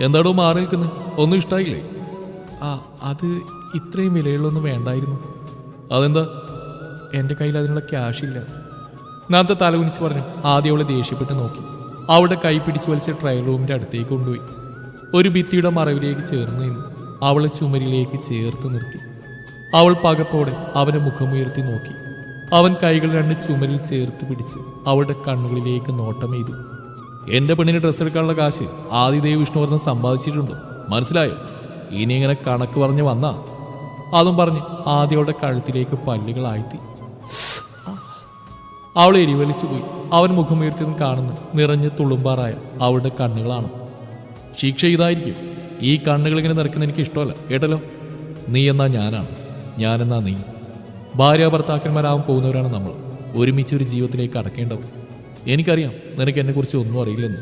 എന്താടോ മാറി നിൽക്കുന്നത്? ഒന്നും ഇഷ്ടമായില്ലേ? അത് ഇത്രയും വിലയുള്ളൊന്നും വേണ്ടായിരുന്നു. അതെന്താ? എൻ്റെ കയ്യിൽ അതിനുള്ള ക്യാഷ് ഇല്ല. നാന്ത തല കുനിച്ച് പറഞ്ഞു. ആദ്യം അവളെ ദേഷ്യപ്പെട്ട് നോക്കി. അവളുടെ കൈ പിടിച്ചു വലിച്ച ട്രയൽ റൂമിൻ്റെ അടുത്തേക്ക് കൊണ്ടുപോയി. ഒരു ഭിത്തിയുടെ മറവിലേക്ക് ചേർന്ന് നിന്നു. അവളെ ചുമരിലേക്ക് ചേർത്ത് നിർത്തി. അവൾ പകപ്പോടെ അവൻ്റെ മുഖമുയർത്തി നോക്കി. അവൻ കൈകൾ രണ്ട് ചുമരിൽ ചേർത്ത് പിടിച്ച് അവളുടെ കണ്ണുകളിലേക്ക് നോട്ടം ചെയ്തു. എൻ്റെ പെണ്ണിന് ഡ്രസ്സ് എടുക്കാനുള്ള കാശ് ആദിദേവ് വിഷ്ണുവർദ്ധൻ സമ്പാദിച്ചിട്ടുണ്ടോ? മനസ്സിലായോ? ഇനി ഇങ്ങനെ കണക്ക് പറഞ്ഞ് വന്നാ. അതും പറഞ്ഞ് ആദ്യവളുടെ കഴുത്തിലേക്ക് പല്ലുകളാഴ്ത്തി. അവൾ എരിവലിച്ചു പോയി. അവൻ മുഖമുയർത്തിയതും കാണുന്നു നിറഞ്ഞ് തുളുമ്പാറായ അവളുടെ കണ്ണുകളാണ്. ശിക്ഷ ഇതായിരിക്കും. ഈ കണ്ണുകൾ ഇങ്ങനെ നിറയ്ക്കുന്ന എനിക്ക് ഇഷ്ടമല്ല, കേട്ടല്ലോ. നീ എന്നാ ഞാനാണ്, ഞാനെന്നാ നീ. ഭാര്യ ഭർത്താക്കന്മാരാവാൻ പോകുന്നവരാണ് നമ്മൾ. ഒരുമിച്ചൊരു ജീവിതത്തിലേക്ക് അടക്കേണ്ടവർ. എനിക്കറിയാം നിനക്ക് എന്നെക്കുറിച്ച് ഒന്നും അറിയില്ലെന്ന്.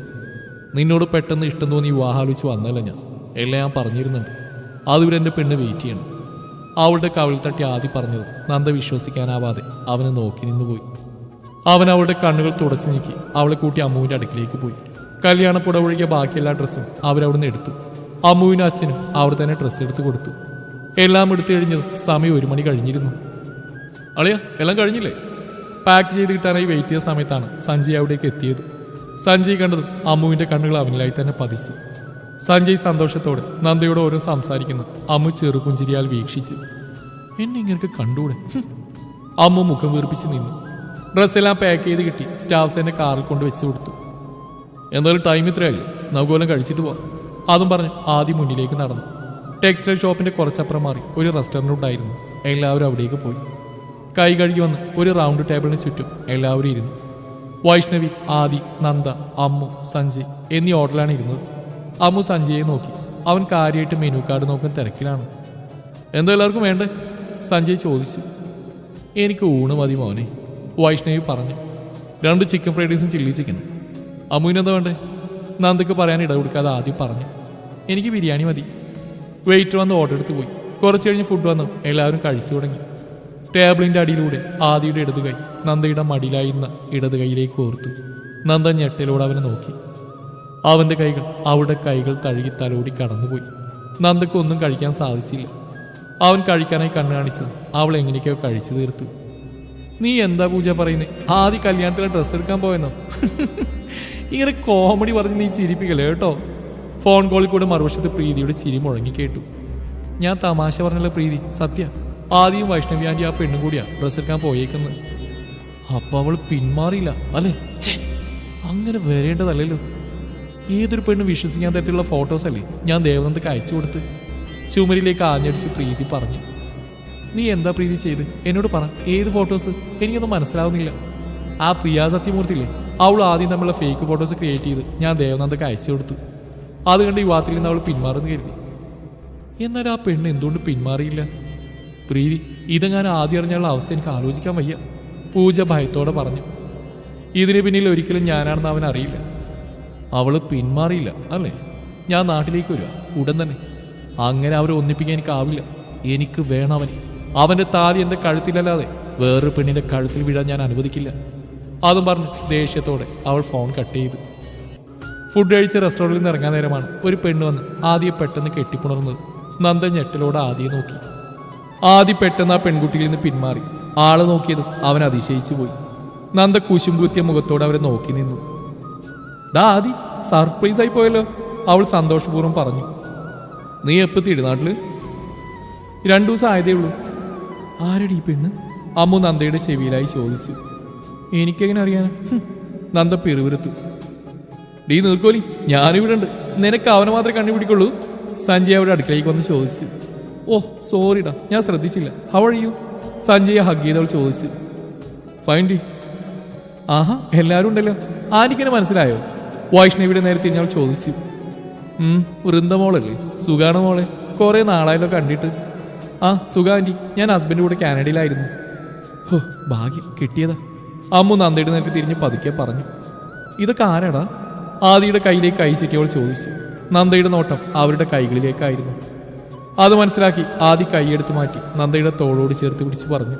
നിന്നോട് പെട്ടെന്ന് ഇഷ്ടം തോന്നി വിവാഹാലോചിച്ച് വന്നല്ല ഞാൻ. എല്ലാം ഞാൻ പറഞ്ഞിരുന്നുണ്ട്. അതുവരെ എൻ്റെ പെണ്ണ് വെയിറ്റ് ചെയ്യണം. അവളുടെ കവിളിൽ തട്ടി ആദ്യം പറഞ്ഞത് നന്ദ വിശ്വസിക്കാനാവാതെ അവനെ നോക്കി നിന്നുപോയി. അവൻ അവളുടെ കണ്ണുകൾ തുടച്ചു നീക്കി അവളെ കൂട്ടി അമ്മുവിൻ്റെ അടുക്കിലേക്ക് പോയി. കല്യാണപ്പുട ഒഴികെ ബാക്കിയെല്ലാ ഡ്രസ്സും അവരവിടുന്ന് എടുത്തു. അമ്മുവിനും അച്ഛനും അവർ തന്നെ ഡ്രസ്സ് എടുത്ത് കൊടുത്തു. എല്ലാം എടുത്തു കഴിഞ്ഞതും സമയം 1 മണി കഴിഞ്ഞിരുന്നു. അളിയ എല്ലാം കഴിഞ്ഞില്ലേ? പാക്ക് ചെയ്ത് കിട്ടാനായി വെയിറ്റ് ചെയ്ത സമയത്താണ് സഞ്ജയ് അവിടേക്ക് എത്തിയത്. സഞ്ജയ് കണ്ടതും അമ്മുവിൻ്റെ കണ്ണുകൾ അവനിലായി തന്നെ പതിച്ചു. സഞ്ജയ് സന്തോഷത്തോടെ നന്ദയോട് ഓരോ സംസാരിക്കുന്നു അമ്മു ചെറുപുഞ്ചിരിയാൽ വീക്ഷിച്ചു. എന്നെ ഇങ്ങനെ കണ്ടൂടെ? അമ്മു മുഖം വീർപ്പിച്ച് നിന്നു. ഡ്രസ്സെല്ലാം പാക്ക് ചെയ്ത് കിട്ടി. സ്റ്റാഫ്സ് എന്നെ കാറിൽ കൊണ്ട് വെച്ച് കൊടുത്തു. എന്തായാലും ടൈം ഇത്രയായില്ലേ, നമുക്ക് വല്ലതും കഴിച്ചിട്ട് പോവാം. അതും പറഞ്ഞ് ആദ്യം മുന്നിലേക്ക് നടന്നു. ടെക്സ്റ്റൈൽ ഷോപ്പിന്റെ കുറച്ചപ്പുറം മാറി ഒരു റെസ്റ്റോറൻറ്റ് ഉണ്ടായിരുന്നു. എല്ലാവരും അവിടേക്ക് പോയി. കൈ കഴുകി വന്ന് ഒരു റൗണ്ട് ടേബിളിന് ചുറ്റും എല്ലാവരും ഇരുന്നു. വൈഷ്ണവി, ആദി, നന്ദ, അമ്മു, സഞ്ജയ് എന്നീ ഓർഡറിലാണ് ഇരുന്നത്. അമ്മു സഞ്ജയെ നോക്കി. അവൻ കാര്യമായിട്ട് മെനു കാർഡ് നോക്കാൻ തിരക്കിലാണ്. എന്താ എല്ലാവർക്കും വേണ്ടേ? സഞ്ജയ് ചോദിച്ചു. എനിക്ക് ഊണ് മതി മോനെ, വൈഷ്ണവി പറഞ്ഞു. 2 ചിക്കൻ ഫ്രൈഡ് റൈസും ചില്ലി ചിക്കനും. അമ്മുവിനെന്താ വേണ്ടേ? നന്ദക്ക് പറയാൻ ഇടകൊടുക്കാതെ ആദ്യം പറഞ്ഞു. എനിക്ക് ബിരിയാണി മതി. വെയിറ്റർ വന്ന് ഓർഡർ എടുത്ത് പോയി. കുറച്ച് കഴിഞ്ഞ് ഫുഡ് വന്നു. എല്ലാവരും കഴിച്ചു തുടങ്ങി. ടേബിളിൻ്റെ അടിയിലൂടെ ആദിയുടെ ഇടത് കൈ നന്ദയുടെ മടിയിലായിരുന്ന ഇടത് കൈയിലേക്ക് ഓർത്തു. നന്ദ ഞെട്ടലോടെ അവനെ നോക്കി. അവൻ്റെ കൈകൾ അവളുടെ കൈകൾ തഴുകി തലോടി കടന്നുപോയി. നന്ദക്ക് ഒന്നും കഴിക്കാൻ സാധിച്ചില്ല. അവൻ കഴിക്കാനായി കണ്ണു കാണിച്ചു. അവൾ എങ്ങനെയൊക്കെയോ കഴിച്ചു തീർത്തു. നീ എന്താ പൂജ പറയുന്നേ? ആദ്യ കല്യാണത്തിലെ ഡ്രസ്സ് എടുക്കാൻ പോയെന്നോ? ഇങ്ങനെ കോമഡി പറഞ്ഞ് നീ ചിരിപ്പിക്കല്ലേ കേട്ടോ. ഫോൺ കോളിൽ കൂടെ മറുവശത്ത് പ്രീതിയുടെ ചിരി മുഴങ്ങി കേട്ടു. ഞാൻ തമാശ പറഞ്ഞല്ലോ പ്രീതി, സത്യ. ആദ്യം വൈഷ്ണവി ആൻറ്റി ആ പെണ്ണും കൂടിയാ ഡ്രസ്സ് എടുക്കാൻ പോയേക്കുന്നത്. അപ്പൊ അവൾ പിന്മാറിയില്ല അല്ലേ? അങ്ങനെ വരേണ്ടതല്ലല്ലോ. ഏതൊരു പെണ്ണ് വിശ്വസിക്കാൻ തരത്തിലുള്ള ഫോട്ടോസ് അല്ലേ ഞാൻ ദേവനന്ദക്ക് അയച്ചു കൊടുത്ത്? ചുമരിലേക്ക് ആഞ്ഞടിച്ച് പ്രീതി പറഞ്ഞു. നീ എന്താ പ്രീതി ചെയ്ത്? എന്നോട് പറ, ഏത് ഫോട്ടോസ്? എനിക്കൊന്നും മനസ്സിലാവുന്നില്ല. ആ പ്രിയ സത്യമൂർത്തിയില്ലേ, അവൾ ആദ്യം തമ്മിലുള്ള ഫേക്ക് ഫോട്ടോസ് ക്രിയേറ്റ് ചെയ്ത് ഞാൻ ദേവനന്ദക്ക് അയച്ചു കൊടുത്തു. അത് കണ്ട് യുവാത്തിൽ നിന്ന് അവൾ പിന്മാറുന്നു കരുതി. എന്നാലും ആ പെണ്ണ് എന്തുകൊണ്ട് പിന്മാറിയില്ല? പ്രീതി, ഇതെങ്ങാനും ആദ്യം അറിഞ്ഞുള്ള അവസ്ഥ എനിക്ക് ആലോചിക്കാൻ വയ്യ, പൂജ ഭയത്തോടെ പറഞ്ഞു. ഇതിന് പിന്നിൽ ഒരിക്കലും ഞാനാണെന്ന് അവൻ അറിയില്ല. അവള് പിന്മാറിയില്ല അല്ലേ? ഞാൻ നാട്ടിലേക്ക് വരിക ഉടൻ തന്നെ. അങ്ങനെ അവരെ ഒന്നിപ്പിക്കാൻ എനിക്കാവില്ല. എനിക്ക് വേണവൻ. അവൻ്റെ താലി എൻ്റെ കഴുത്തിലല്ലാതെ വേറൊരു പെണ്ണിൻ്റെ കഴുത്തിൽ വീഴാൻ ഞാൻ അനുവദിക്കില്ല. അതും പറഞ്ഞ് ദേഷ്യത്തോടെ അവൾ ഫോൺ കട്ട് ചെയ്തു. ഫുഡ് കഴിച്ച് റെസ്റ്റോറൻറ്റിൽ നിന്ന് ഇറങ്ങാൻ നേരമാണ് ഒരു പെണ്ണ് വന്ന് ആദ്യം പെട്ടെന്ന് കെട്ടിപ്പുണർന്നത്. നന്ദ ഞെട്ടലോടെ ആദ്യം നോക്കി. ആദ്യം പെട്ടെന്ന് ആ പെൺകുട്ടിയിൽ നിന്ന് പിന്മാറി. ആളെ നോക്കിയതും അവൻ അതിശയിച്ചു പോയി. നന്ദ കുശുമ്പുത്തിയ മുഖത്തോടെ അവരെ നോക്കി നിന്നു. ഡാ ആദി, സർപ്രൈസ് ആയി പോയല്ലോ, അവൾ സന്തോഷപൂർവ്വം പറഞ്ഞു. നീ എപ്പത്തിയിട് നാട്ടില്? 2 ദിവസം ആയതേ ഉള്ളൂ. ആരടി ഈ പെണ്ണ്? അമ്മു നന്ദയുടെ ചെവിയിലായി ചോദിച്ചു. എനിക്കെങ്ങനെ അറിയാനാ? നന്ദ പിറുവിറുത്തു. ഡീ നീർക്കോലി, ഞാനിവിടെ ഉണ്ട്. നിനക്ക് അവനെ മാത്രമേ കണ്ടുപിടിക്കുള്ളൂ? സഞ്ജയ് അവിടെ അടുക്കളയ്ക്ക് വന്ന് ചോദിച്ചു. ഓ സോറിടാ, ഞാൻ ശ്രദ്ധിച്ചില്ല. How are you? സഞ്ജയെ ഹഗ് ചെയ്തവൾ ചോദിച്ചു. Fine D. ആഹാ, എല്ലാവരും ഉണ്ടല്ലോ. ആനിക്കെന്നെ മനസ്സിലായോ? വൈഷ്ണവിയുടെ നേരെ തിരിഞ്ഞവൾ ചോദിച്ചു. വൃന്ദമോളല്ലേ? സുഖാണ മോളെ? കുറേ നാളായല്ലോ കണ്ടിട്ട്. ആ സുഖാ ആൻറ്റി, ഞാൻ ഹസ്ബൻഡ് കൂടെ കാനഡയിലായിരുന്നു. ഹോ ഭാഗ്യം, കിട്ടിയതാ. അമ്മു നന്ദയുടെ നേരത്തെ തിരിഞ്ഞ് പതുക്കെ പറഞ്ഞു. ഇതൊക്കെ ആരാടാ? ആദിയുടെ കയ്യിലേക്ക് കൈ ചുറ്റിയവൾ ചോദിച്ചു. നന്ദയുടെ നോട്ടം അവരുടെ കൈകളിലേക്കായിരുന്നു. അത് മനസ്സിലാക്കി ആദി കൈയെടുത്ത് മാറ്റി നന്ദയുടെ തോളോട് ചേർത്ത് പിടിച്ച് പറഞ്ഞു.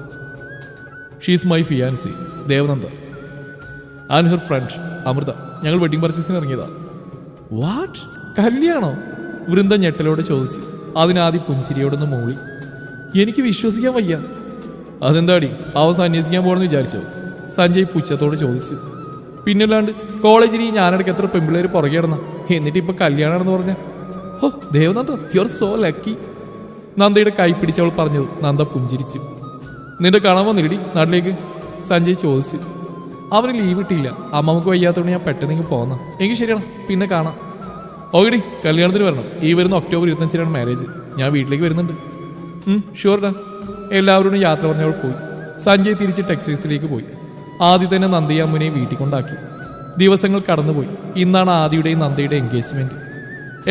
She's my fiancee Devananda and her friend Amritha. ഞങ്ങൾ വെഡിങ് പർച്ചേസിന് ഇറങ്ങിയതാ. വാട്ട്? കല്യാണോ? വൃന്ദ ഞെട്ടലോടെ ചോദിച്ചു. അതിനാദ്യം പുഞ്ചിരിയോടൊന്ന് മൂളി. എനിക്ക് വിശ്വസിക്കാൻ വയ്യ. അതെന്താടി, അവൻ സന്യസിക്കാൻ പോകണമെന്ന് വിചാരിച്ചോ? സഞ്ജയ് പുച്ഛത്തോട് ചോദിച്ചു. പിന്നല്ലാണ്ട് കോളേജിൽ ഈ ഞാനിടയ്ക്ക് എത്ര പെമ്പിള്ളേർ പുറകെ കിടന്ന, എന്നിട്ട് ഇപ്പൊ കല്യാണമാണെന്ന് പറഞ്ഞ. Oh Devananda, you are so lucky. നന്ദയുടെ കൈ പിടിച്ചവൾ പറഞ്ഞത് നന്ദ പുഞ്ചിരിച്ചു. നിന്റെ കാണാൻ വന്നില്ലടി നാട്ടിലേക്ക്? സഞ്ജയ് ചോദിച്ചു. അവന് ലീവ് ഇട്ടില്ല. അമ്മമ്മക്ക് വയ്യാത്തതുകൊണ്ട് ഞാൻ പെട്ടെന്ന് പോന്ന. എങ്കിൽ ശരിയാണ്, പിന്നെ കാണാം. ഓക്കെടി, കല്യാണത്തിന് വരണം. ഈ വരുന്ന ഒക്ടോബർ 25-നാണ് മാരേജ്. ഞാൻ വീട്ടിലേക്ക് വരുന്നുണ്ട്. ഷുവർഡാ. എല്ലാവരോടും യാത്ര പറഞ്ഞവൾ പോയി. സഞ്ജയ് തിരിച്ച് ടെക്സ്റ്റൈൽസിലേക്ക് പോയി. ആദ്യം തന്നെ നന്ദയെ അമ്മുനെയും വീട്ടിൽ കൊണ്ടാക്കി. ദിവസങ്ങൾ കടന്നുപോയി. ഇന്നാണ് ആദിയുടെയും നന്ദയുടെ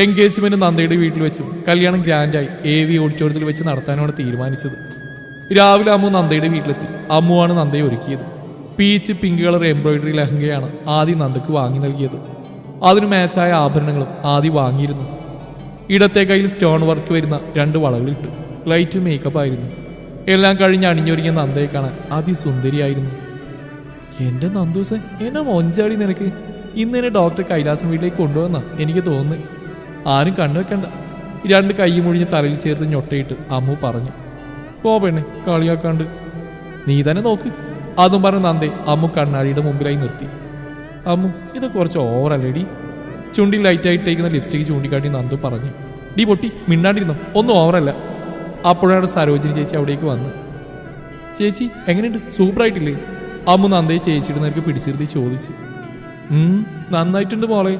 എൻഗേജ്മെന്റ് നന്ദയുടെ വീട്ടിൽ വെച്ചും കല്യാണം ഗ്രാൻഡായി AV ഓഡിറ്റോറിയത്തിൽ വെച്ച് നടത്താനാണ് തീരുമാനിച്ചത്. രാവിലെ അമ്മു നന്ദയുടെ വീട്ടിലെത്തി. അമ്മുവാണ് നന്ദയെ ഒരുക്കിയത്. പീച്ച് പിങ്ക് കളർ എംബ്രോയിഡറി ലഹങ്കയാണ് ആദ്യം നന്ദക്ക് വാങ്ങി നൽകിയത്. അതിന് മാച്ചായ ആഭരണങ്ങളും ആദ്യം വാങ്ങിയിരുന്നു. ഇടത്തെ കയ്യിൽ സ്റ്റോൺ വർക്ക് വരുന്ന 2 വളകളിട്ടു. ലൈറ്റ് മേക്കപ്പ് ആയിരുന്നു. എല്ലാം കഴിഞ്ഞ് അണിഞ്ഞൊരുങ്ങിയ നന്ദയെ കാണാൻ അതിസുന്ദരിയായിരുന്നു. എന്റെ നന്ദൂസെ, എന്നെ മൊഞ്ചാടി നിനക്ക്. ഇന്നെന്നെ ഡോക്ടർ കൈലാസം വീട്ടിലേക്ക് കൊണ്ടുവന്ന എനിക്ക് തോന്നുന്നു. ആരും കണ്ണുവെക്കണ്ട. 2 കൈ മുഴിഞ്ഞ് തലയിൽ ചേർത്ത് ഞൊട്ടയിട്ട് അമ്മു പറഞ്ഞു. പോ പെണ്ണെ, കളിയാക്കാണ്ട്. നീ തന്നെ നോക്ക്. അതും പറഞ്ഞ് നന്ദെ അമ്മു കണ്ണാടിയുടെ മുമ്പിലായി നിർത്തി. അമ്മു, ഇത് കുറച്ച് ഓവറല്ലേടി? ചുണ്ടിൽ ലൈറ്റായിട്ടേക്കുന്ന ലിപ്സ്റ്റിക്ക് ചൂണ്ടിക്കാട്ടി നന്ദു പറഞ്ഞു. ഡി പൊട്ടി, മിണ്ടാണ്ടിരുന്നോ, ഒന്നും ഓവറല്ല. അപ്പോഴാണ് സരോജിനി ചേച്ചി അവിടേക്ക് വന്ന്. ചേച്ചി എങ്ങനെയുണ്ട്, സൂപ്പറായിട്ടില്ലേ? അമ്മു നന്ദയെ ചേച്ചിയുടെ നേർക്ക് പിടിച്ചിരുത്തി ചോദിച്ചു. നന്നായിട്ടുണ്ട് മോളെ.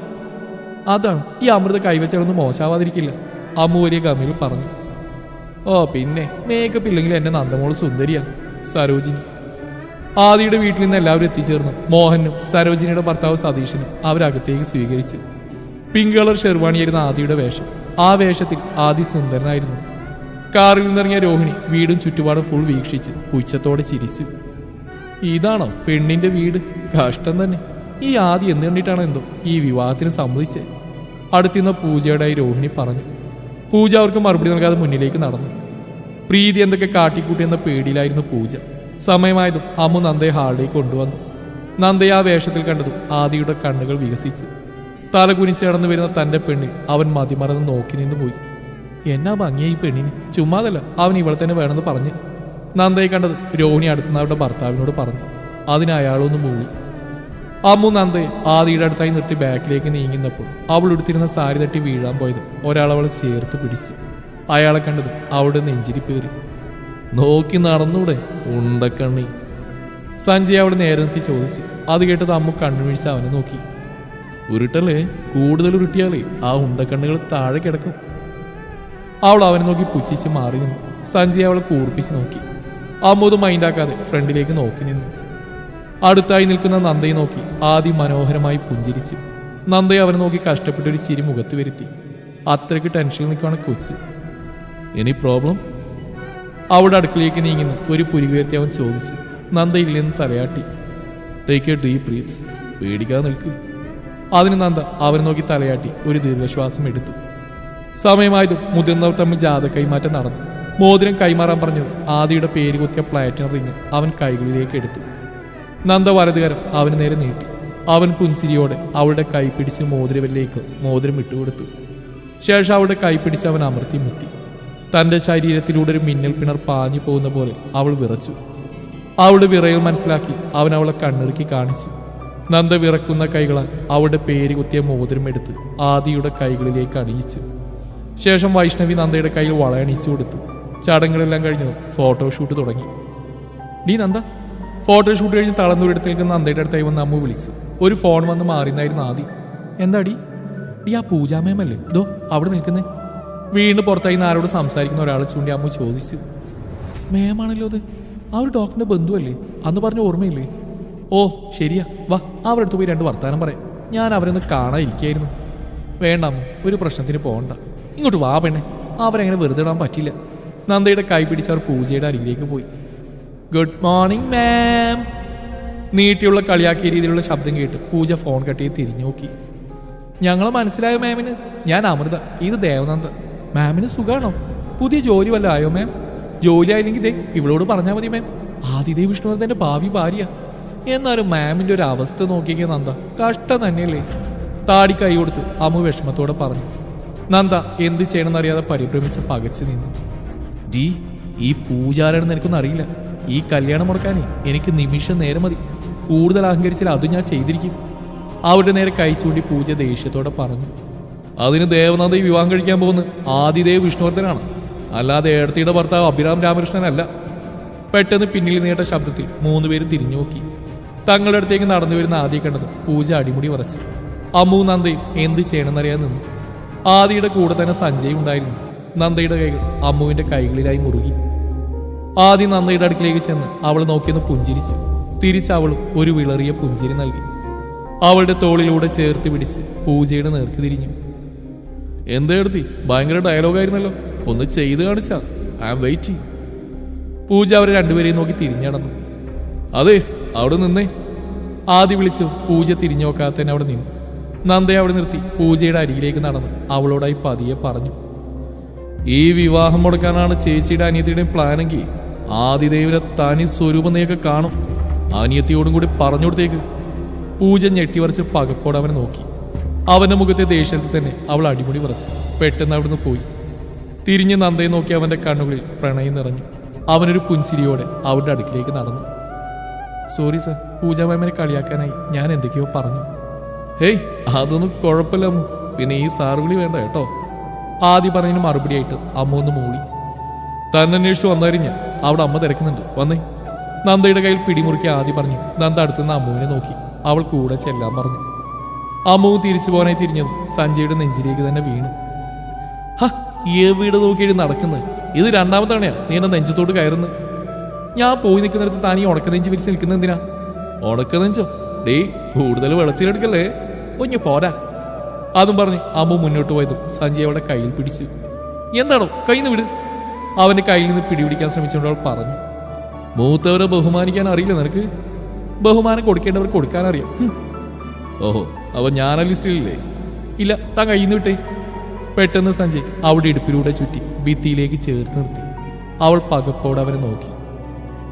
അതാണ്, ഈ അമൃത കൈവച്ചാലൊന്നും മോശമാവാതിരിക്കില്ല, അമ്മു വലിയ ഗമയിൽ പറഞ്ഞു. ഓ പിന്നെ, മേക്കപ്പ് ഇല്ലെങ്കിൽ എന്റെ നന്ദമോള് സുന്ദരിയാ. സരോജിനി. ആദിയുടെ വീട്ടിൽ നിന്ന് എല്ലാവരും എത്തിച്ചേർന്നു. മോഹനും സരോജിനിയുടെ ഭർത്താവ് സതീഷനും അവരകത്തേക്ക് സ്വീകരിച്ചു. പിങ്ക് കളർ ഷെർവാണിയായിരുന്നു ആദിയുടെ വേഷം. ആ വേഷത്തിൽ ആദി സുന്ദരനായിരുന്നു. കാറിൽ നിന്നിറങ്ങിയ രോഹിണി വീടും ചുറ്റുപാടും ഫുൾ വീക്ഷിച്ച് പുച്ഛത്തോടെ ചിരിച്ചു. ഇതാണോ പെണ്ണിന്റെ വീട്? കഷ്ടം തന്നെ. ഈ ആദി എന്ന് കണ്ടിട്ടാണ് എന്തോ ഈ വിവാഹത്തിന് സമ്മതിച്ചേ. അടുത്തുനിന്ന പൂജയോടായി രോഹിണി പറഞ്ഞു. പൂജ അവർക്ക് മറുപടി നൽകാതെ മുന്നിലേക്ക് നടന്നു. പ്രീതി എന്തൊക്കെ കാട്ടിക്കൂട്ടിയെന്ന പേടിയിലായിരുന്നു പൂജ. സമയമായതും അമ്മു നന്ദയെ ഹാളിലേക്ക് കൊണ്ടുവന്നു. നന്ദയെ ആ വേഷത്തിൽ കണ്ടതും ആദിയുടെ കണ്ണുകൾ വികസിച്ചു. തല കുനിച്ച് കടന്നു വരുന്ന തന്റെ പെണ്ണിൽ അവൻ മതിമറന്ന് നോക്കി നിന്ന് പോയി. എന്നാ ഭംഗിയാ ഈ പെണ്ണിന്. ചുമ്മാതല്ല, അവൻ ഇവളെ തന്നെ വേണമെന്ന് പറഞ്ഞ്. നന്ദയെ കണ്ടത് രോഹിണി അടുത്തുനിന്ന് അവരുടെ ഭർത്താവിനോട് പറഞ്ഞു. അതിന് അയാളൊന്ന് മൂളി. അമ്മു നന്ദയെ ആദിയുടെ അടുത്തായി നിർത്തി ബാക്കിലേക്ക് നീങ്ങുന്നപ്പോൾ അവൾ എടുത്തിരുന്ന സാരി തട്ടി വീഴാൻ പോയത് ഒരാൾ അവളെ ചേർത്ത് പിടിച്ചു. അയാളെ കണ്ടതും അവളുടെ നെഞ്ചിരി പേറി. നോക്കി നടന്നൂടെ ഉണ്ടക്കണ്ണി? സഞ്ജയ് അവളെ നേരെ നിർത്തി ചോദിച്ചു. അത് കേട്ടത് അമ്മു കണ്ണുവീഴ്ച അവനെ നോക്കി. ഉരുട്ടല്ലേ, കൂടുതൽ ഉരുട്ടിയാലേ ആ ഉണ്ടക്കണ്ണുകൾ താഴെ കിടക്കും. അവൾ അവനെ നോക്കി പുച്ഛിച്ച് മാറി നിന്നു. സഞ്ജയ് അവളെ കൂർപ്പിച്ച് നോക്കി. അമ്മു മൈൻഡാക്കാതെ ഫ്രണ്ടിലേക്ക് നോക്കി നിന്നു. അടുത്തായി നിൽക്കുന്ന നന്ദയെ നോക്കി ആദ്യം മനോഹരമായി പുഞ്ചിരിച്ചു. നന്ദയെ അവനെ നോക്കി കഷ്ടപ്പെട്ടൊരു ചിരി മുഖത്ത് വരുത്തി. അത്രയ്ക്ക് ടെൻഷനിൽ നിൽക്കുവാണ് കൊച്ച്. Any problem? അവിടെ അടുക്കളയിലേക്ക് നീങ്ങുന്ന ഒരു പുരികുയർത്തി അവൻ ചോദിച്ചു. നന്ദ ഇല്ലെന്ന് തലയാട്ടി. ടേക്ക് എ ഡീപ് ബ്രീത്ത്സ്, പേടിക്കാതെ നിൽക്ക്. അതിന് നന്ദ അവനെ നോക്കി തലയാട്ടി ഒരു ദീർഘശ്വാസം എടുത്തു. സമയമായതും മുതിർന്നവർ തമ്മിൽ ജാഥ കൈമാറ്റം നടന്നു. മോതിരം കൈമാറാൻ പറഞ്ഞത് ആദിയുടെ പേര് കുത്തിയ പ്ലാറ്റിനം റിങ് അവൻ കൈകളിലേക്ക് എടുത്തു. നന്ദ വലതുകരം അവന് നേരെ നീട്ടി. അവൻ പുൻസിരിയോടെ അവളുടെ കൈ പിടിച്ച് മോതിരവിലേക്ക് മോതിരം ഇട്ടുകൊടുത്തു. ശേഷം അവളുടെ കൈ പിടിച്ച് അവൻ അമർത്തി മുത്തി. തൻ്റെ ശരീരത്തിലൂടെ ഒരു മിന്നൽ പിണർ പാഞ്ഞു പോകുന്ന പോലെ അവൾ വിറച്ചു. അവളുടെ വിറയൽ മനസ്സിലാക്കി അവൻ അവളെ കണ്ണിറുക്കി കാണിച്ചു. നന്ദ വിറക്കുന്ന കൈകളാൽ അവളുടെ പേര് കുത്തിയ മോതിരം എടുത്ത് ആദിയുടെ കൈകളിലേക്ക് അണിയിച്ചു. ശേഷം വൈഷ്ണവി നന്ദയുടെ കയ്യിൽ വളയണിച്ചു കൊടുത്തു. ചടങ്ങുകളെല്ലാം കഴിഞ്ഞതും ഫോട്ടോഷൂട്ട് തുടങ്ങി. ഡീ നന്ദ. ഫോട്ടോഷൂട്ട് കഴിഞ്ഞ് തളർന്നൊരിടത്ത് നിൽക്കുന്ന നന്ദയുടെ അടുത്തായി വന്ന് അമ്മു വിളിച്ചു. ഒരു ഫോൺ വന്ന് മാറിയെന്നായിരുന്നു ആദി. എന്താടി? ഡീ ആ പൂജാമേമല്ലേ ദോ അവിടെ നിൽക്കുന്നേ? വീണ്ടും പുറത്തായി നിന്ന് ആരോട് സംസാരിക്കുന്ന ഒരാളെ ചൂണ്ടി അമ്മു ചോദിച്ചു. മേമാണല്ലോ അത്. ആ ഒരു ഡോക്ടറിന്റെ ബന്ധുവല്ലേ? അന്ന് പറഞ്ഞ ഓർമ്മയില്ലേ? ഓ ശരിയാ, വാ അവരുടെ അടുത്ത് പോയി 2 വർത്താനം പറയാം. ഞാൻ അവരൊന്ന് കാണാതിരിക്കായിരുന്നു. വേണ്ട അമ്മു, ഒരു പ്രശ്നത്തിന് പോകണ്ട. ഇങ്ങോട്ട് വാ പെണ്ണെ, അവരെങ്ങനെ വെറുതെ ഇടാൻ പറ്റില്ല. നന്ദയുടെ കൈ പിടിച്ച് അവർ പൂജയുടെ അരികിലേക്ക് പോയി. Good morning ma'am. നീട്ടിയുള്ള കളിയാക്കിയ രീതിയിലുള്ള ശബ്ദം കേട്ട് പൂജ ഫോൺ കട്ട് ചെയ്ത് തിരിഞ്ഞു നോക്കി. ഞങ്ങളെ മനസ്സിലായോ മാമിന്? ഞാൻ അമൃത, ഇത് ദേവനന്ദ. മാമിന് സുഖാണോ? പുതിയ ജോലി വല്ല ആയോ മാം? ജോലി ആയില്ലെങ്കിൽ ദേ ഇവളോട് പറഞ്ഞാൽ മതി മാം. ആദിദേവ് വിഷ്ണുവർദ്ധന്റെ ഭാവി ഭാര്യ. എന്നാലും മാമിന്റെ ഒരു അവസ്ഥ നോക്കിയ നന്ദ. കഷ്ടം തന്നെയല്ലേ? താടി കൈ കൊടുത്ത് അമ്മു വിഷമത്തോടെ പറഞ്ഞു. നന്ദ എന്ത് ചെയ്യണമെന്നറിയാതെ പരിഭ്രമിച്ച് പകച്ചു നിന്നു. ഡീ, ഈ പൂജാരാണെന്ന് എനിക്കൊന്നും അറിയില്ല. ഈ കല്യാണം മുടക്കാനേ എനിക്ക് നിമിഷം നേരം മതി. കൂടുതൽ അഹങ്കരിച്ചാൽ അതും ഞാൻ ചെയ്തിരിക്കും. അവരുടെ നേരെ കൈ ചൂണ്ടി പൂജ ദേഷ്യത്തോടെ പറഞ്ഞു. അതിന് ദേവനാഥ വിവാഹം കഴിക്കാൻ പോകുന്നത് ആദിദേവ് വിഷ്ണുവർദ്ധനാണ്, അല്ലാതെ ഏടത്തിയുടെ ഭർത്താവ് അഭിരാം രാമകൃഷ്ണനല്ല. പെട്ടെന്ന് പിന്നിൽ നീട്ട ശബ്ദത്തിൽ 3 പേരും തിരിഞ്ഞു നോക്കി. തങ്ങളുടെ അടുത്തേക്ക് നടന്നു വരുന്ന ആദിയെ കണ്ടത് പൂജ അടിമുടി ഉറച്ചു. അമ്മുവും നന്ദയും എന്ത് ചെയ്യണമെന്നറിയാൻ നിന്നു. ആദിയുടെ കൂടെ തന്നെ സഞ്ജയ് ഉണ്ടായിരുന്നു. നന്ദയുടെ കൈകൾ അമ്മുവിന്റെ കൈകളിലായി മുറുകി. ആദ്യം നന്ദയുടെ അടുക്കിലേക്ക് ചെന്ന് അവൾ നോക്കിയെന്ന് പുഞ്ചിരിച്ചു. തിരിച്ച് അവളും ഒരു വിളറിയ പുഞ്ചിരി നൽകി. അവളുടെ തോളിലൂടെ ചേർത്ത് പിടിച്ച് പൂജയുടെ നേർക്ക് തിരിഞ്ഞു. എന്തെടുത്തി, ഭയങ്കര ഡയലോഗായിരുന്നല്ലോ, ഒന്ന് ചെയ്ത് കാണിച്ചാ. I am waiting. പൂജ അവരെ രണ്ടുപേരെയും നോക്കി തിരിഞ്ഞടന്നു. അതെ, അവിടെ നിന്നേ. ആദ്യം വിളിച്ചു. പൂജ തിരിഞ്ഞു നോക്കാതെ തന്നെ അവിടെ നിന്നു. നന്ദയെ അവിടെ നിർത്തി പൂജയുടെ അരികിലേക്ക് നടന്ന് അവളോടായി പതിയെ പറഞ്ഞു. ഈ വിവാഹം മുടക്കാനാണ് ചേച്ചിയുടെ അനിയത്തിയുടെയും പ്ലാനെങ്കിൽ ആദിദേവിന്റെ തനി സ്വരൂപം നീയൊക്കെ കാണും. അനിയത്തിയോടും കൂടി പറഞ്ഞു കൊടുത്തേക്ക്. പൂജ ഞെട്ടിവരച്ച് പകപ്പോടെ അവനെ നോക്കി. അവന്റെ മുഖത്തെ ദേഷ്യത്തിൽ തന്നെ അവൾ അടിമുടി വിറച്ചു. പെട്ടെന്ന് അവിടുന്ന് പോയി. തിരിഞ്ഞ് നന്ദയെ നോക്കി അവന്റെ കണ്ണുകളിൽ പ്രണയം നിറഞ്ഞു. അവനൊരു പുൻസിരിയോടെ അവരുടെ അടുക്കിലേക്ക് നടന്നു. സോറി സർ, പൂജ മാമിനെ കളിയാക്കാനായി ഞാൻ എന്തൊക്കെയോ പറഞ്ഞു. ഹേയ്, അതൊന്നും കുഴപ്പമില്ല അമ്മു. പിന്നെ ഈ സാറുവിളി വേണ്ട കേട്ടോ. ആദ്യം പറഞ്ഞതിന് മറുപടിയായിട്ട് അമ്മ ഒന്ന് മൂളി. തന്നെ അന്വേഷിച്ചു വന്നായിരുന്നു ഞാൻ. അവിടെ അമ്മ തിരക്കുന്നുണ്ട്, വന്നേ. നന്ദയുടെ കയ്യിൽ പിടിമുറുക്കി ആദ്യം പറഞ്ഞു. നന്ദ അടുത്തുനിന്ന് അമ്മുവിനെ നോക്കി. അവൾ കൂടെ ചെല്ലാൻ പറഞ്ഞു. അമ്മുവും തിരിച്ചു പോകാനായി തിരിഞ്ഞതും സഞ്ജയുടെ നെഞ്ചിലേക്ക് തന്നെ വീണു. ഹ, വീട് നോക്കിയിട്ട് നടക്കുന്നത്. ഇത് 2ാമത്തെ തവണയാ നീ എന്നെ നെഞ്ചത്തോട് കയറുന്നത്. ഞാൻ പോയി നിൽക്കുന്നിടത്ത് താൻ ഈ ഉണക്കനെഞ്ച് വിരിച്ച് നിൽക്കുന്ന എന്തിനാ? ഉണക്കനെഞ്ചോ? ഡേ, കൂടുതൽ വിളച്ചിലെടുക്കല്ലേ, ഒഞ്ഞു പോരാ. അതും പറഞ്ഞ് അമ്മു മുന്നോട്ട് പോയതും സഞ്ജയ് അവളുടെ കയ്യിൽ പിടിച്ചു. എന്താണോ, കയ്യിൽ നിന്ന് വിട്. അവന്റെ കയ്യിൽ നിന്ന് പിടിപിടിക്കാൻ ശ്രമിച്ചുകൊണ്ട് അവൾ പറഞ്ഞു. മൂത്തവരെ ബഹുമാനിക്കാൻ അറിയില്ല നിനക്ക്? ബഹുമാനം കൊടുക്കേണ്ടവർ കൊടുക്കാനറിയാം. ഓഹോ, അവ ഞാൻ ആ ലിസ്റ്റിലില്ലേ? ഇല്ല, താൻ കയ്യിൽ നിന്ന് വിട്ടേ. പെട്ടെന്ന് സഞ്ജയ് അവിടെ ഇടുപ്പിലൂടെ ചുറ്റി ഭിത്തിയിലേക്ക് ചേർത്ത് നിർത്തി. അവൾ പകപ്പോടെ അവനെ നോക്കി.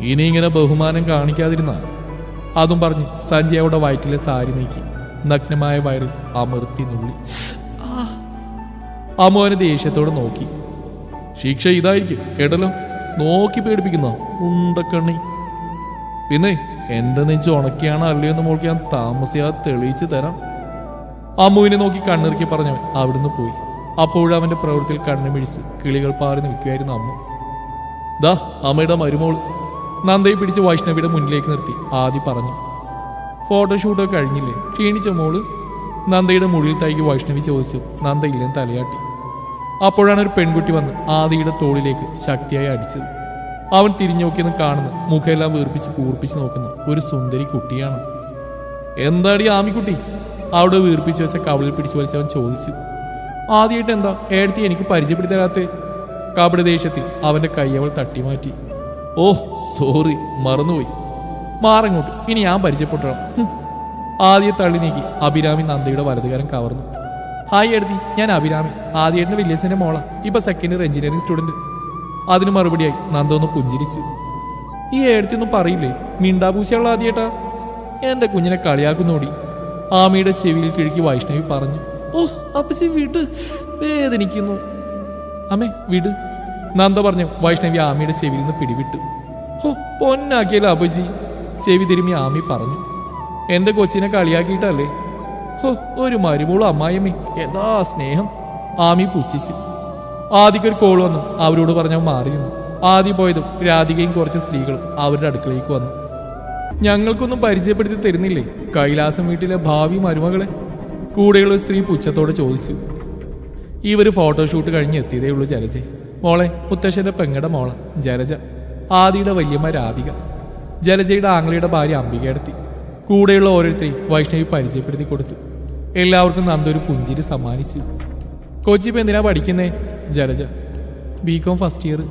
ഇനി ഇങ്ങനെ ബഹുമാനം കാണിക്കാതിരുന്ന. അതും പറഞ്ഞ് സഞ്ജയ് അവിടെ വയറ്റിലെ സാരി നീക്കി നഗ്നമായ വയറിൽ അമർത്തി നുള്ളി. അമ്മു അവനെ ദേഷ്യത്തോടെ നോക്കി. ശിക്ഷ ഇതായിരിക്കും കേട്ടല്ലോ, നോക്കി പേടിപ്പിക്കുന്ന ഉണ്ടക്കണ്ണി. പിന്നെ എന്റെ നെഞ്ച് ഉണക്കിയാണോ അല്ലയോ എന്ന് മോൾക്ക് ഞാൻ താമസിയാതെ തെളിയിച്ച് തരാം. അമ്മുവിനെ നോക്കി കണ്ണിറുക്കി പറഞ്ഞവൻ അവിടുന്ന് പോയി. അപ്പോഴവന്റെ പ്രവൃത്തിയിൽ കണ്ണുമിഴിച്ച് കിളികൾ പാറി നിൽക്കുകയായിരുന്നു അമ്മു. ദാ അമ്മയുടെ മരുമോള്. നന്ദയെ പിടിച്ച് വൈഷ്ണവിയുടെ മുന്നിലേക്ക് നിർത്തി ആദ്യം പറഞ്ഞു. ഫോട്ടോഷൂട്ടൊക്കെ കഴിഞ്ഞില്ലേ, ക്ഷീണിച്ച മോള്? നന്ദയുടെ മുകളിൽ തൈകി വൈഷ്ണവി ചോദിച്ചു. നന്ദ ഇല്ലെന്ന് തലയാട്ടി. അപ്പോഴാണ് ഒരു പെൺകുട്ടി വന്ന് ആദിയുടെ തോളിലേക്ക് ശക്തിയായി അടിച്ചത്. അവൻ തിരിഞ്ഞു നോക്കിയെന്ന് കാണുന്നു മുഖമെല്ലാം വീർപ്പിച്ച് കൂർപ്പിച്ച് നോക്കുന്ന ഒരു സുന്ദരി കുട്ടിയാണ്. എന്താടി ആമിക്കുട്ടി? അവിടെ വീർപ്പിച്ച് വെച്ച കവളിൽ പിടിച്ചു വലിച്ചവൻ ചോദിച്ചു. ആദ്യമായിട്ട് എന്താ ഏടത്തി എനിക്ക് പരിചയപ്പെടുത്തി തരാത്തെ? കപട ദേഷ്യത്തിൽ അവന്റെ കൈ അവൾ തട്ടിമാറ്റി. ഓഹ് സോറി, മറന്നുപോയി. മാറങ്ങോട്ട്, ഇനി ഞാൻ പരിചയപ്പെട്ടോളാം. ആദ്യ തള്ളി നീക്കി അഭിരാമി നന്ദയുടെ വലതുകാരൻ കവർന്നു. ഹായ് എഴുതി, ഞാൻ അഭിരാമി, ആദ്യേട്ടൻ്റെ വില്യസിന്റെ മോളാ. ഇപ്പൊ സെക്കൻഡ് ഇയർ എഞ്ചിനീയറിംഗ് സ്റ്റുഡന്റ്. അതിന് മറുപടിയായി നന്ദ ഒന്ന് പുഞ്ചിരിച്ചു. ഈ ഏടത്തിയൊന്നും പറയില്ലേ, മിണ്ടാപൂശയുള്ള ആദ്യേട്ടാ? എന്റെ കുഞ്ഞിനെ കളിയാക്കുന്നോടി. ആമിയുടെ ചെവിയിൽ കിഴുക്കി വൈഷ്ണവി പറഞ്ഞു. ഓഹ് അപ്പച്ചി വീട്ട് വേദനിക്കുന്നു. അമ്മേ വീട്, നന്ദ പറഞ്ഞു. വൈഷ്ണവി ആമിയുടെ ചെവിയിൽ നിന്ന് പിടിവിട്ടു. ഹോ പൊന്നാക്കിയല്ലോ അപ്പച്ചി, ചെവി തിരുമ്മി ആമി പറഞ്ഞു. എന്റെ കൊച്ചിനെ കളിയാക്കിയിട്ടല്ലേ? ഹോ ഒരു മരുമോളും അമ്മായിയമ്മേ, എന്താ സ്നേഹം. ആമി പുച്ഛിച്ചു. ആദിക്കൊരു കോൾ വന്നു. അവരോട് പറഞ്ഞാൽ മാറി നിന്നു. ആദ്യം പോയതും രാധികയും കുറച്ച് സ്ത്രീകളും അവരുടെ അടുക്കളയിലേക്ക് വന്നു. ഞങ്ങൾക്കൊന്നും പരിചയപ്പെടുത്തി തരുന്നില്ലേ കൈലാസം വീട്ടിലെ ഭാവി മരുമകളെ? കൂടെയുള്ള സ്ത്രീ പുച്ഛത്തോടെ ചോദിച്ചു. ഇവർ ഫോട്ടോഷൂട്ട് കഴിഞ്ഞ് എത്തിയതേ ഉള്ളൂ ജലജ. മോളെ മുത്തശ്ശന്റെ പെങ്ങടെ മോള ജലജ. ആദിയുടെ വല്യമ്മ രാധിക. ജലജയുടെ ആംഗ്ലയുടെ ഭാര്യ അംബികയെടുത്തി. കൂടെയുള്ള ഓരോരുത്തരെയും വൈഷ്ണവി പരിചയപ്പെടുത്തി കൊടുത്തു. എല്ലാവർക്കും നന്ദൊരു പുഞ്ചിരി സമ്മാനിച്ചു. കൊച്ചിപ്പ് എന്തിനാ പഠിക്കുന്നേ? ജലജ. BCom first year.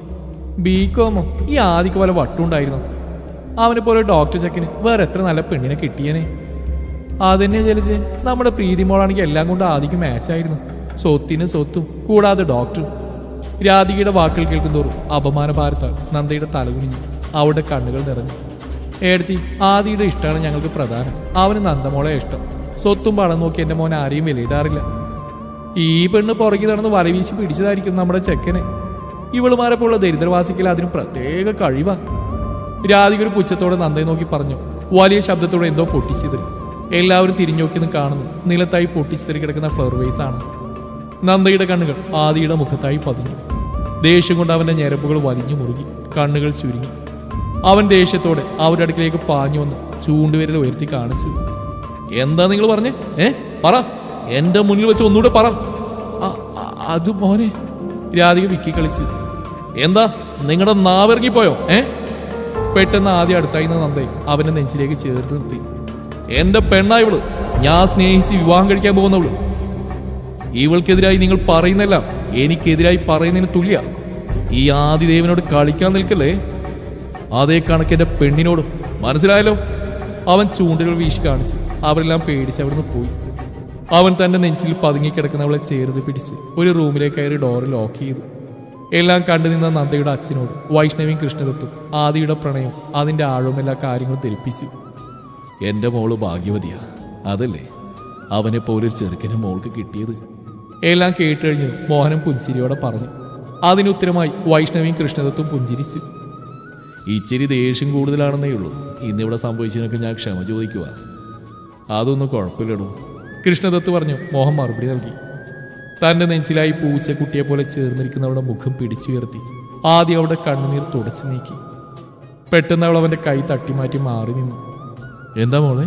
ബികോമോ? ഈ ആദിക്ക് പോലെ വട്ടുണ്ടായിരുന്നു. അവനെ പോലെ ഡോക്ടർ ചെക്കന് വേറെ എത്ര നല്ല പെണ്ണിനെ കിട്ടിയനെ. അതന്നെ ജലജെ, നമ്മുടെ പ്രീതി മോളാണെങ്കിൽ എല്ലാം കൊണ്ട് ആദിക്ക് മാച്ചായിരുന്നു. സ്വത്തിന് സ്വത്തും കൂടാതെ ഡോക്ടറും. രാധികയുടെ വാക്കുകൾ കേൾക്കുന്തോറും അപമാനഭാരത്താൽ നന്ദയുടെ തലകുനിഞ്ഞു. അവളുടെ കണ്ണുകൾ നിറഞ്ഞു. ഏടത്തി, ആദിയുടെ ഇഷ്ടമാണ് ഞങ്ങൾക്ക് പ്രധാനം. അവന് നന്ദമോളെ ഇഷ്ടം. സ്വത്തും പണം നോക്കി എൻ്റെ മോൻ ആരെയും വിലയിടാറില്ല. ഈ പെണ്ണ് പുറകെ നടന്ന് വലവീശി പിടിച്ചതായിരിക്കും നമ്മുടെ ചെക്കനെ. ഇവളുമാരെപ്പോലുള്ള ദരിദ്രവാസിക്കൽ അതിന് പ്രത്യേക കഴിവാ. രാധിക ഒരു പുച്ഛത്തോടെ നന്ദയെ നോക്കി പറഞ്ഞു. വലിയ ശബ്ദത്തോടെ എന്തോ പൊട്ടിച്ചിതറി. എല്ലാവരും തിരിഞ്ഞു നോക്കിയെന്ന് കാണുന്നു നിലത്തായി പൊട്ടിച്ചിതറി കിടക്കുന്ന ഫ്ലവർ വേസ് ആണ്. നന്ദയുടെ കണ്ണുകൾ ആദിയുടെ മുഖത്തായി പതിഞ്ഞു. ദേഷ്യം കൊണ്ട് അവന്റെ ഞരമ്പുകൾ വലിഞ്ഞു മുറുകി, കണ്ണുകൾ ചുരുങ്ങി. അവൻ ദേഷ്യത്തോടെ അവരുടെ അടുക്കിലേക്ക് പാഞ്ഞു വന്ന് ചൂണ്ടുവിരൽ ഉയർത്തി കാണിച്ചു. എന്താ നിങ്ങൾ പറഞ്ഞേ? പറ, എന്റെ മുന്നിൽ വെച്ച് ഒന്നുകൂടെ പറ. അത് മോനെ, രാധിക വിക്കി കളിച്ചു. എന്താ നിങ്ങളുടെ നാവിറങ്ങിപ്പോയോ? പെട്ടെന്ന് ആദ്യം അടുത്തായി നന്ദയെ അവന്റെ നെഞ്ചിലേക്ക് ചേർത്ത് നിർത്തി. എന്റെ പെണ്ണാ ഇവള്, ഞാൻ സ്നേഹിച്ച് വിവാഹം കഴിക്കാൻ പോകുന്നവള്. ഇവൾക്കെതിരായി നിങ്ങൾ പറയുന്നല്ല എനിക്കെതിരായി പറയുന്നതിന് തുല്യ. ഈ ആദിദേവനോട് കളിക്കാൻ നിൽക്കല്ലേ, അതേ കണക്ക് എന്റെ പെണ്ണിനോടും. മനസ്സിലായല്ലോ? അവൻ ചൂണ്ടുകൾ വീശി കാണിച്ചു. അവരെല്ലാം പേടിച്ച് അവിടുന്ന് പോയി. അവൻ തന്റെ നെഞ്ചിൽ പതുങ്ങിക്കിടക്കുന്നവളെ ചേർത്ത് പിടിച്ച് ഒരു റൂമിലേക്ക് കയറി ഡോറ് ലോക്ക് ചെയ്തു. എല്ലാം കണ്ടു നിന്ന നന്ദയുടെ അച്ഛനോട് വൈഷ്ണവിയും കൃഷ്ണദത്തും ആദിയുടെ പ്രണയം അതിന്റെ ആഴവും എല്ലാ കാര്യങ്ങളും ധരിപ്പിച്ചു. എന്റെ മോള് ഭാഗ്യവതിയാ, അതല്ലേ അവനെ പോലൊരു ചെറുക്കനെ മോൾക്ക് കിട്ടിയത്. എല്ലാം കേട്ടുകഴിഞ്ഞ് മോഹനം പുഞ്ചിരിയോടെ പറഞ്ഞു. അതിനുത്തരമായി വൈഷ്ണവിയും കൃഷ്ണദത്തും പുഞ്ചിരിച്ചു. ഇച്ചിരി ദേഷ്യം കൂടുതലാണെന്നേ ഉള്ളൂ. ഇന്നിവിടെ സംഭവിച്ചതിനൊക്കെ ഞാൻ ക്ഷമ ചോദിക്കുക. അതൊന്നും കുഴപ്പമില്ലടൂ, കൃഷ്ണദത്ത് പറഞ്ഞു. മോഹൻ മറുപടി നൽകി. തന്റെ നെഞ്ചിലായി പൂച്ചക്കുട്ടിയെ പോലെ ചേർന്നിരിക്കുന്നവളുടെ മുഖം പിടിച്ചുയർത്തി ആദ്യം അവളുടെ കണ്ണുനീർ തുടച്ചു നീക്കി. പെട്ടെന്ന് അവൾ അവന്റെ കൈ തട്ടിമാറ്റി മാറി നിന്നു. എന്താ മോളെ?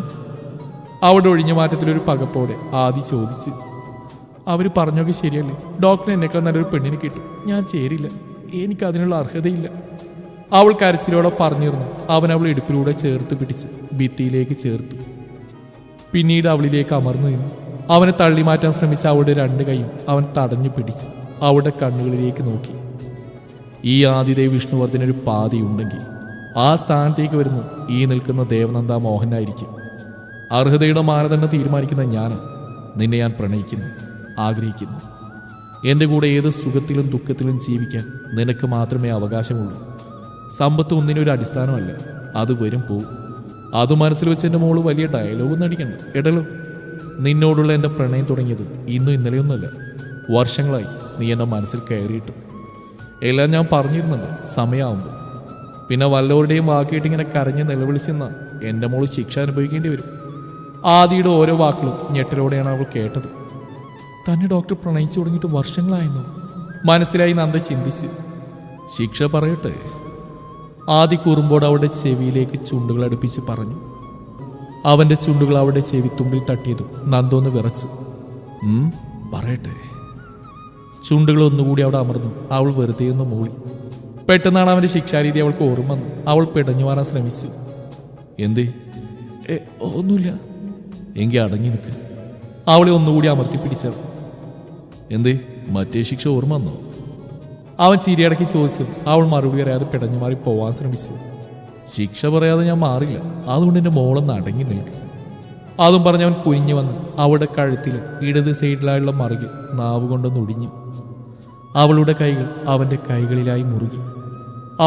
അവളുടെ ഒഴിഞ്ഞ മാറ്റത്തിലൊരു പകപ്പോടെ ആദി ചോദിച്ചു. അവര് പറഞ്ഞൊക്കെ ശരിയല്ലേ, ഡോക്ടർ എന്നെക്കാൾ നല്ലൊരു പെണ്ണിനെ കിട്ടും. ഞാൻ ചേരില്ല, എനിക്കതിനുള്ള അർഹതയില്ല. അവൾ കരച്ചിലോടെ പറഞ്ഞിരുന്നു. അവൻ അവൾ ഇടുപ്പിലൂടെ ചേർത്ത് പിടിച്ച് ഭിത്തിയിലേക്ക് ചേർത്തു. പിന്നീട് അവളിലേക്ക് അമർന്നു നിന്നു. അവനെ തള്ളി മാറ്റാൻ ശ്രമിച്ച അവളുടെ രണ്ട് കൈയും അവൻ തടഞ്ഞു പിടിച്ചു അവളുടെ കണ്ണുകളിലേക്ക് നോക്കി. ഈ ആദിദേവ് വിഷ്ണുവർദ്ധനൊരു പാതിയുണ്ടെങ്കിൽ ആ സ്ഥാനത്തേക്ക് വരുന്നു ഈ നിൽക്കുന്ന ദേവനന്ദ മോഹനായിരിക്കും. അർഹതയുടെ മാനദണ്ഡം തീരുമാനിക്കുന്ന ഞാനാണ്. നിന്നെ ഞാൻ പ്രണയിക്കുന്നു, ആഗ്രഹിക്കുന്നു. എൻ്റെ കൂടെ ഏത് സുഖത്തിലും ദുഃഖത്തിലും ജീവിക്കാൻ നിനക്ക് മാത്രമേ അവകാശമുള്ളൂ. സമ്പത്ത് ഒന്നിനൊരു അടിസ്ഥാനമല്ല, അത് വരും പോവും. അത് മനസ്സിൽ വെച്ച് എൻ്റെ മോള് വലിയ ഡയലോഗൊന്നും അടിക്കണ്ട കേട്ടല്ലോ. നിന്നോടുള്ള എൻ്റെ പ്രണയം തുടങ്ങിയത് ഇന്നും ഇന്നലെയൊന്നുമല്ല, വർഷങ്ങളായി നീ എൻ്റെ മനസ്സിൽ കയറിയിട്ടു. എല്ലാം ഞാൻ പറഞ്ഞിരുന്നുണ്ട് സമയമാകുമ്പോൾ. പിന്നെ വല്ലവരുടെയും വാക്കിയിട്ട് ഇങ്ങനെ കരഞ്ഞ് നിലവിളിച്ചെന്ന എൻ്റെ മോള് ശിക്ഷ അനുഭവിക്കേണ്ടി വരും. ആദിയുടെ ഓരോ വാക്കുകളും ഞെട്ടലോടെയാണ് അവൾ കേട്ടത്. തന്നെ ഡോക്ടർ പ്രണയിച്ചു തുടങ്ങിയിട്ട് വർഷങ്ങളായെന്നോ? മനസ്സിലായി നന്ദ ചിന്തിച്ച്. ശിക്ഷ പറയട്ടെ? ആദി കുറുമ്പോട് അവളുടെ ചെവിയിലേക്ക് ചുണ്ടുകൾ അടുപ്പിച്ച് പറഞ്ഞു. അവന്റെ ചുണ്ടുകൾ അവളുടെ ചെവിത്തുമ്പിൽ തട്ടിയതും നന്ദൊന്ന് വിറച്ചു. പറയട്ടെ. ചുണ്ടുകൾ ഒന്നുകൂടി അവിടെ അമർന്നു. അവൾ വെറുതെ ഒന്ന് മൂളി. പെട്ടെന്നാണ് അവന്റെ ശിക്ഷാരീതി അവൾക്ക് ഓർമ്മ വന്നു. അവൾ പിടഞ്ഞു മാറാൻ ശ്രമിച്ചു. എന്തേ? ഒന്നുമില്ല. എങ്കിൽ അടങ്ങി നിൽക്ക്. അവളെ ഒന്നുകൂടി അമർത്തി പിടിച്ചത്. എന്തേ, മറ്റേ ശിക്ഷ ഓർമ്മ വന്നോ? അവൻ ചിരിയടക്കി ചോദിച്ചു. അവൾ മറുപടി അറിയാതെ പിടഞ്ഞു മാറി പോവാൻ ശ്രമിച്ചു. ശിക്ഷ പറയാതെ ഞാൻ മാറില്ല, അതുകൊണ്ട് എൻ്റെ മോളൊന്ന് അടങ്ങി നിൽക്കും. അതും പറഞ്ഞ് അവൻ കുനിഞ്ഞു വന്ന് അവളുടെ കഴുത്തിൽ ഇടത് സൈഡിലായുള്ള മറുകിൽ നാവ് കൊണ്ടൊന്ന് ഒടിഞ്ഞു. അവളുടെ കൈകൾ അവൻ്റെ കൈകളിലായി മുറുകി.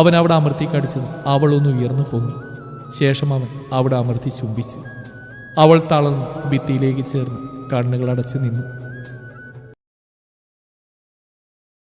അവൻ അവിടെ അമർത്തി കടിച്ചത് അവളൊന്ന് ഉയർന്നു പൊങ്ങി. ശേഷം അവൻ അവിടെ അമർത്തി ചുംബിച്ചു. അവൾ തളർന്നു ഭിത്തിയിലേക്ക് ചേർന്ന് കണ്ണുകൾ അടച്ച് നിന്നു.